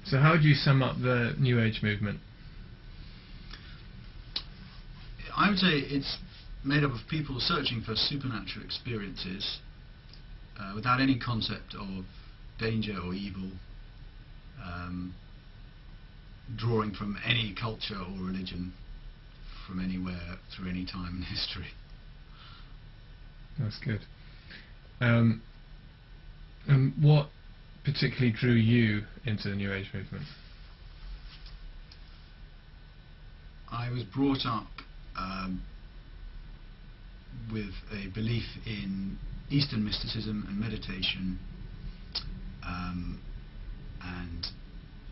So how would you sum up the New Age movement? I would say it's made up of people searching for supernatural experiences without any concept of danger or evil, drawing from any culture or religion from anywhere through any time in history. That's good. And what particularly drew you into the New Age movement? I was brought up with a belief in Eastern mysticism and meditation, and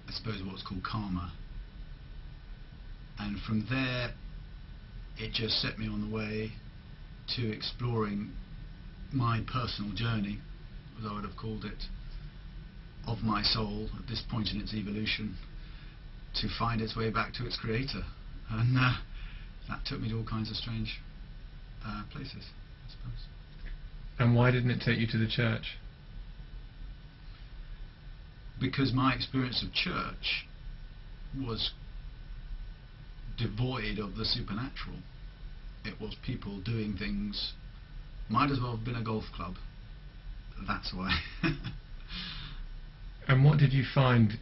I suppose what's called karma. And from there, it just set me on the way to exploring my personal journey, as I would have called it, of my soul at this point in its evolution, to find its way back to its creator. And that took me to all kinds of strange places, I suppose. And why didn't it take you to the church? Because my experience of church was devoid of the supernatural. It was people doing things. Might as well have been a golf club. That's why. And what did you find?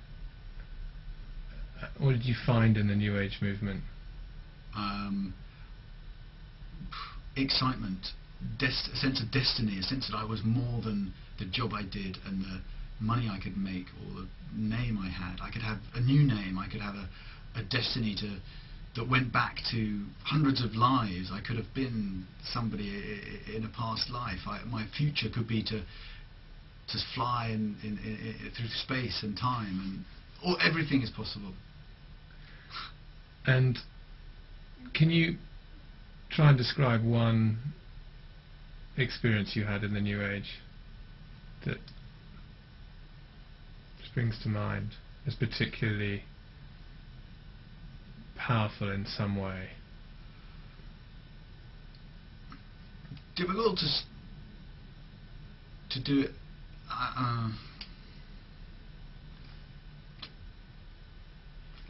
What did you find in the New Age movement? Excitement, a sense of destiny, a sense that I was more than the job I did and the money I could make or the name I had. I could have a new name. I could have a destiny that went back to hundreds of lives. I could have been somebody in a past life. My future could be to fly through space and time, and everything is possible. And can you try and describe one experience you had in the New Age that springs to mind as particularly powerful in some way? Difficult to do it.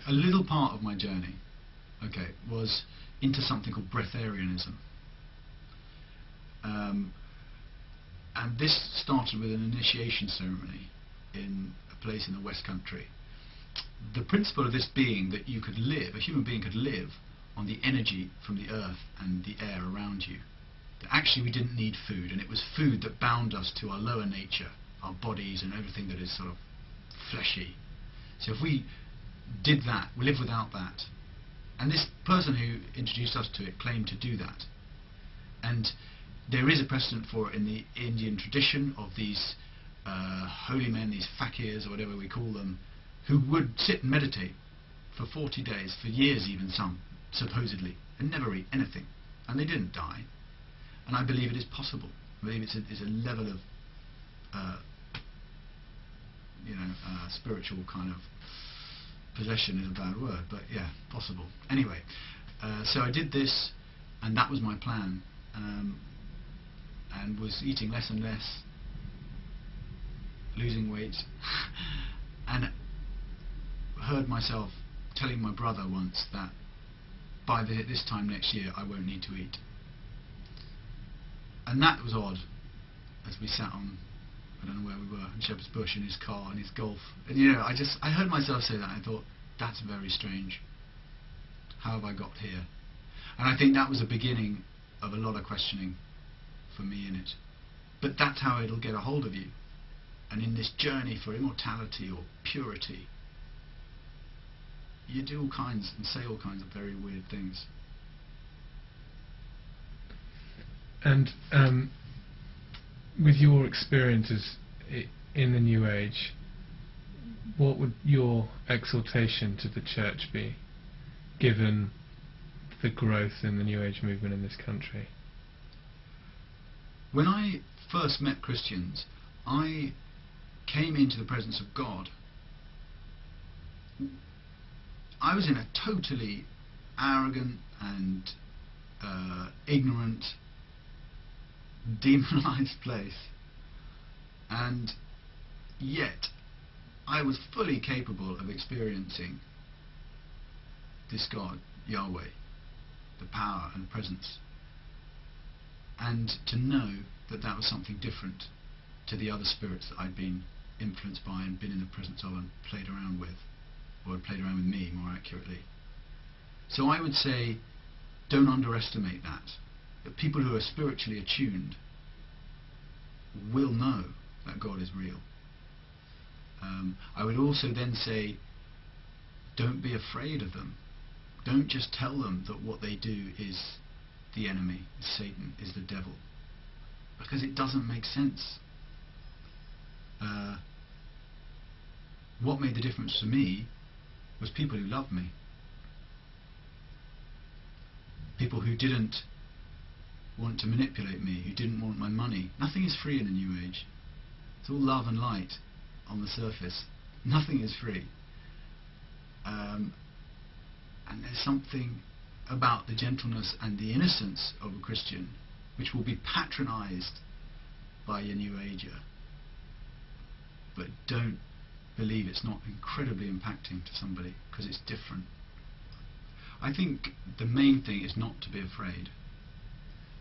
A little part of my journey, was into something called breatharianism. And this started with an initiation ceremony in a place in the West Country. The principle of this being that you could live, a human being could live on the energy from the earth and the air around you. That actually we didn't need food, and it was food that bound us to our lower nature, our bodies and everything that is sort of fleshy. So if we did that, we live without that. And this person who introduced us to it claimed to do that. And there is a precedent for it in the Indian tradition of these holy men, these fakirs or whatever we call them, who would sit and meditate for 40 days, for years even some, supposedly, and never eat anything. And they didn't die. And I believe it is possible. I believe it's a level of spiritual kind of possession is a bad word, but yeah, possible. Anyway, so I did this, and that was my plan, and was eating less and less, losing weight, and heard myself telling my brother once that by this time next year I won't need to eat. And that was odd, as we sat on, I don't know where we were, in Shepherd's Bush in his car, in his Golf. And I heard myself say that, and I thought, that's very strange. How have I got here? And I think that was the beginning of a lot of questioning for me in it. But that's how it'll get a hold of you. And in this journey for immortality or purity, you do all kinds and say all kinds of very weird things. And with your experiences in the New Age, what would your exhortation to the church be, given the growth in the New Age movement in this country? When I first met Christians, I came into the presence of God. I was in a totally arrogant and ignorant, demonized place, and yet I was fully capable of experiencing this God, Yahweh, the power and presence, and to know that that was something different to the other spirits that I'd been influenced by and been in the presence of and played around with, or had played around with me more accurately. So I would say, don't underestimate that people who are spiritually attuned will know that God is real. I would also then say, don't be afraid of them. Don't just tell them that what they do is the enemy, is Satan, is the devil, because it doesn't make sense. What made the difference for me was people who loved me. People who didn't want to manipulate me, who didn't want my money. Nothing is free in the New Age. It's all love and light on the surface. Nothing is free. And there's something about the gentleness and the innocence of a Christian which will be patronized by a New Ager. But don't believe it's not incredibly impacting to somebody, because it's different. I think the main thing is not to be afraid.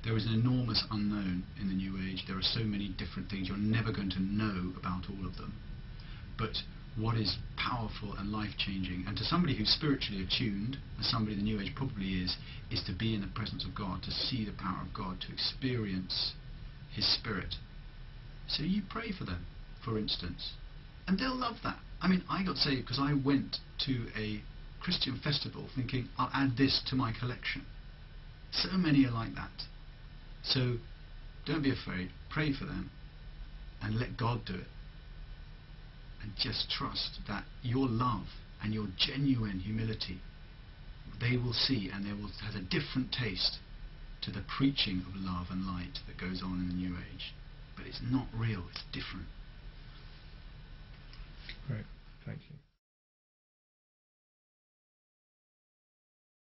There is an enormous unknown in the New Age. There are so many different things. You're never going to know about all of them. But what is powerful and life-changing, and to somebody who's spiritually attuned, as somebody the New Age probably is to be in the presence of God, to see the power of God, to experience His Spirit. So you pray for them, for instance, and they'll love that. I mean, I got saved because I went to a Christian festival thinking, I'll add this to my collection. So many are like that. So don't be afraid. Pray for them and let God do it. And just trust that your love and your genuine humility, they will see, and they will have a different taste to the preaching of love and light that goes on in the New Age. But it's not real, it's different.